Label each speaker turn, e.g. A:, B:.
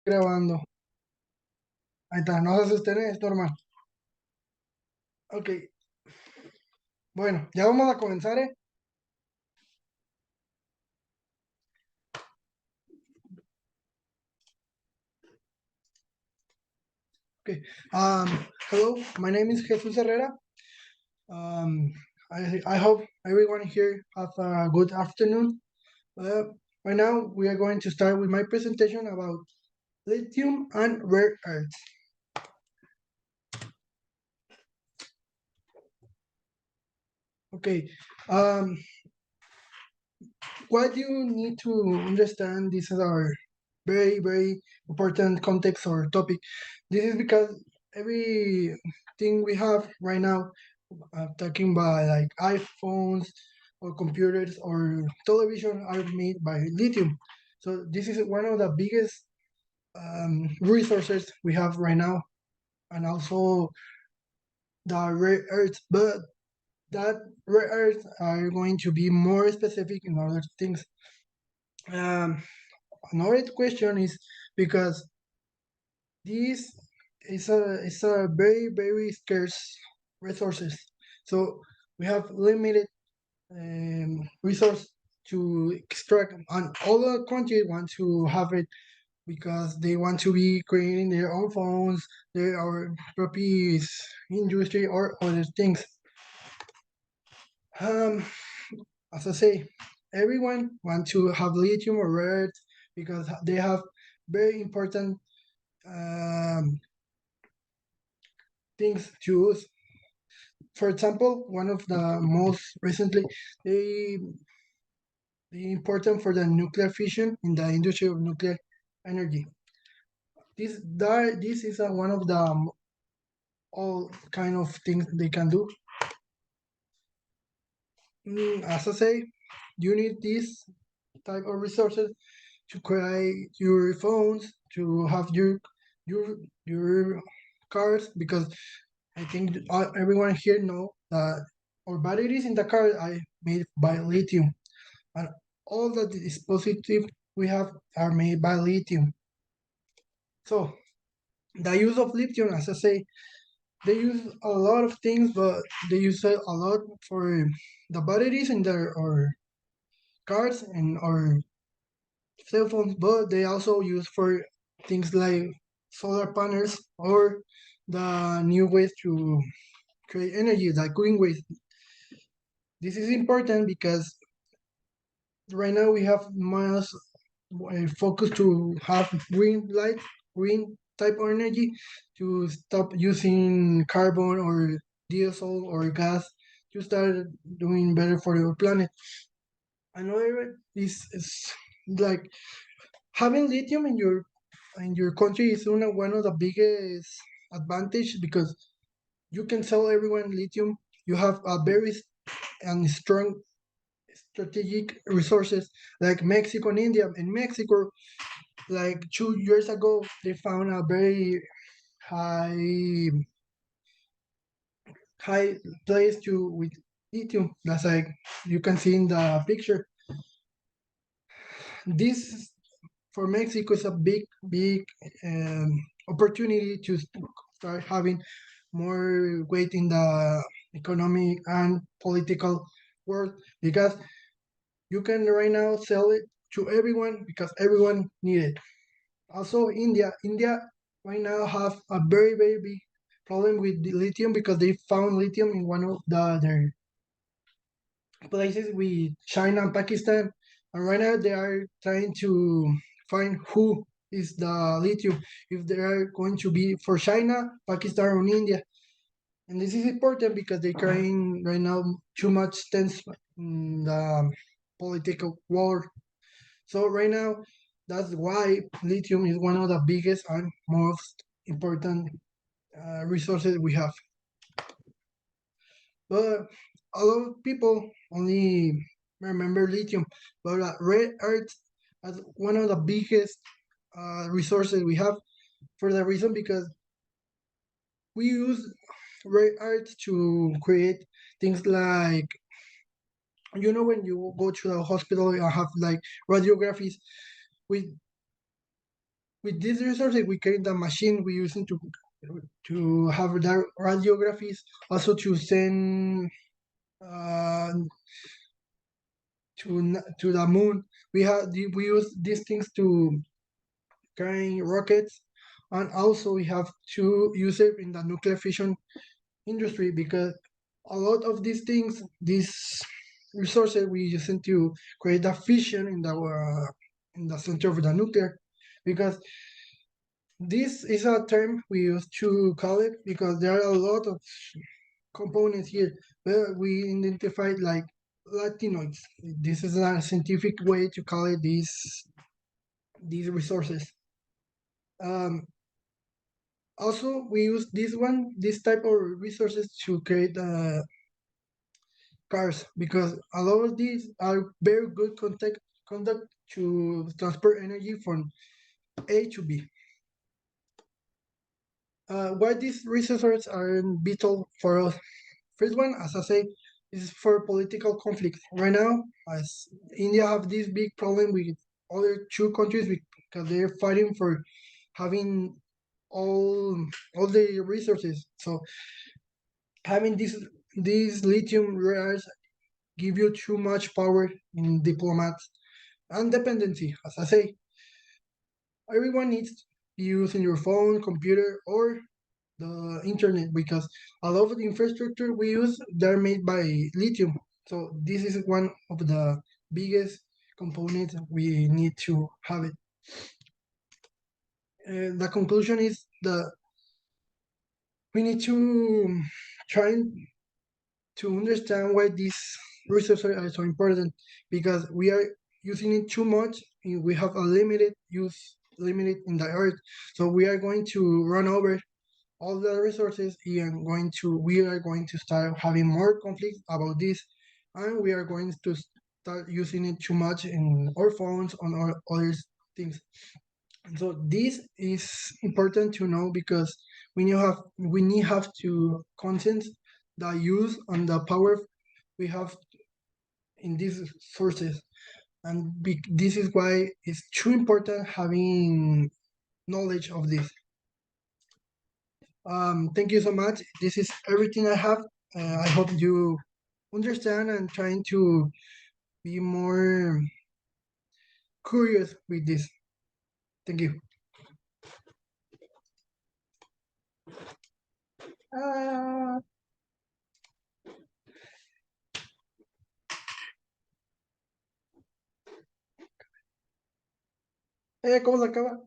A: Grabando. Ahí está, no se sostiene, es normal. Ok, bueno, ya vamos a comenzar, ¿eh? Okay. Hello, my name is Jesus Herrera. Um, I hope everyone here have a good afternoon. Uh, right now, we are going to start with my presentation about lithium and rare earths. Okay, um, what you need to understand, this is our very important context or topic. This is because everything we have right now, talking by like iPhones or computers or television, are made by lithium. So this is one of the biggest resources we have right now, and also the rare earths. But that rare earths are going to be more specific in other things. Um, Another question is because this is a very scarce resources. So we have limited resource to extract, and all the countries want to have it because they want to be creating their own phones, their our property industry or other things. Um, as I say, everyone want to have lithium or rare earths because they have very important um, things to use. For example, one of the most recently, they important for the nuclear fission in the industry of nuclear energy. This is one of the all kind of things they can do. As I say, you need this type of resources to create your phones, to have your your cars, because I think everyone here know that our batteries in the car are made by lithium, and all the dispositive we have are made by lithium. So the use of lithium, as I say, they use a lot of things, but they use it a lot for the batteries in their or cars and or cell phones, but they also use for things like solar panels or the new ways to create energy, like green ways. This is important because right now we have much focus to have green light, green type of energy to stop using carbon or diesel or gas to start doing better for your planet. Another is like having lithium in your country is one of the biggest advantage because you can sell everyone lithium. You have a very and strong strategic resources like Mexico and India. In Mexico, like 2 years ago, they found a very high high place to with lithium. That's like you can see in the picture. This for Mexico is a big opportunity to start having more weight in the economic and political world because you can right now sell it to everyone because everyone need it. Also, India right now have a very big problem with the lithium because they found lithium in one of their places with China and Pakistan, and right now they are trying to find who is the lithium if they are going to be for China, Pakistan, or India. And this is important because they're carrying right now too much tense in the political war. So right now, that's why lithium is one of the biggest and most important resources we have. But a lot of people only remember lithium, but rare earth as one of the biggest resources we have for the reason because we use rare earth to create things like when you go to the hospital you have like radiographies with with these resources, we create the machine we using to have the radiographies, also to send uh, to the moon. We use these things to carry rockets, and also we have to use it in the nuclear fission industry because a lot of these things, these resources, we use it to create a fission in the center of the nuclear, because this is a term we use to call it because there are a lot of components here. Well, we identified like latinoids. This is a scientific way to call it these resources. Um, Also, we use this type of resources to create cars because a lot of these are very good conduct to transport energy from A to B. Why these resources are vital for us? First one, as I say, is for political conflict. Right now, as India have this big problem with other two countries because they're fighting for having all the resources. So having these lithium rares give you too much power in diplomats and dependency. As I say, everyone needs to be using your phone, computer, or the internet because a lot of the infrastructure we use they're made by lithium. So this is one of the biggest components we need to have it. The conclusion is that we need to try to understand why these resources are so important because we are using it too much and we have a limited use limited in the earth, so we are going to run over all the resources and we are going to start having more conflicts about this, and we are going to start using it too much in our phones on our other things. So this is important to know because we need have to consent the use and the power we have in these sources, and this is why it's too important having knowledge of this. Thank you so much. This is everything I have. I hope you understand and trying to be more curious with this. Thank you. Ah, ¿cómo se acaba?